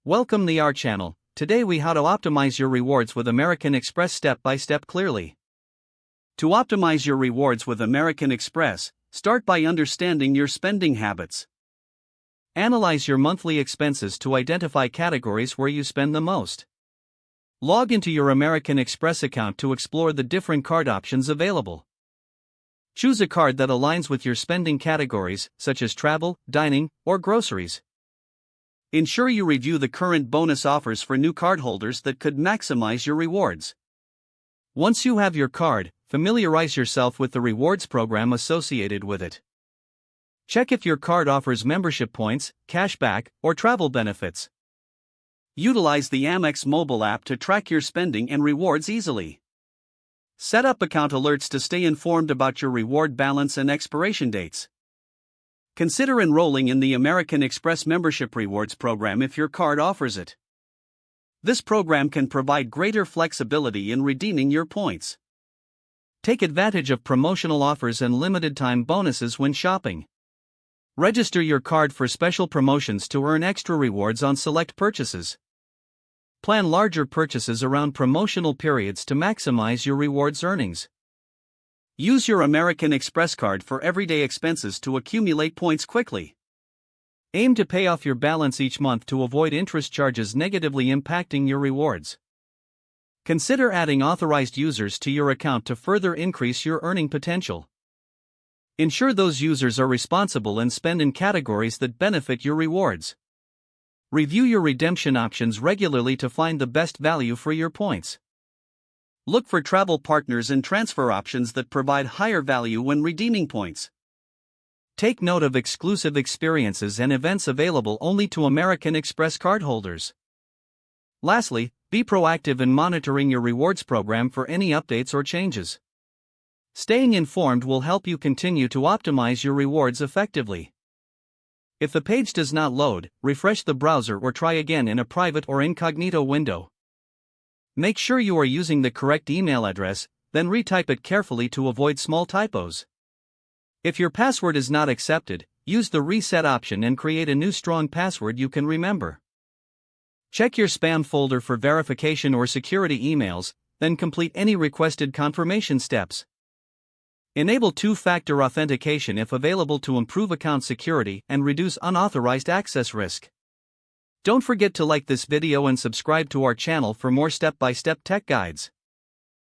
Welcome to our channel. Today we how to optimize your rewards with American Express step by step clearly. To optimize your rewards with American Express, start by understanding your spending habits. Analyze your monthly expenses to identify categories where you spend the most. Log into your American Express account to explore the different card options available. Choose a card that aligns with your spending categories, such as travel, dining, or groceries. Ensure you review the current bonus offers for new cardholders that could maximize your rewards. Once you have your card, familiarize yourself with the rewards program associated with it. Check if your card offers membership points, cashback, or travel benefits. Utilize the Amex mobile app to track your spending and rewards easily. Set up account alerts to stay informed about your reward balance and expiration dates. Consider enrolling in the American Express Membership Rewards program if your card offers it. This program can provide greater flexibility in redeeming your points. Take advantage of promotional offers and limited-time bonuses when shopping. Register your card for special promotions to earn extra rewards on select purchases. Plan larger purchases around promotional periods to maximize your rewards earnings. Use your American Express card for everyday expenses to accumulate points quickly. Aim to pay off your balance each month to avoid interest charges negatively impacting your rewards. Consider adding authorized users to your account to further increase your earning potential. Ensure those users are responsible and spend in categories that benefit your rewards. Review your redemption options regularly to find the best value for your points. Look for travel partners and transfer options that provide higher value when redeeming points. Take note of exclusive experiences and events available only to American Express cardholders. Lastly, be proactive in monitoring your rewards program for any updates or changes. Staying informed will help you continue to optimize your rewards effectively. If the page does not load, refresh the browser or try again in a private or incognito window. Make sure you are using the correct email address, then retype it carefully to avoid small typos. If your password is not accepted, use the reset option and create a new strong password you can remember. Check your spam folder for verification or security emails, then complete any requested confirmation steps. Enable two-factor authentication if available to improve account security and reduce unauthorized access risk. Don't forget to like this video and subscribe to our channel for more step-by-step tech guides.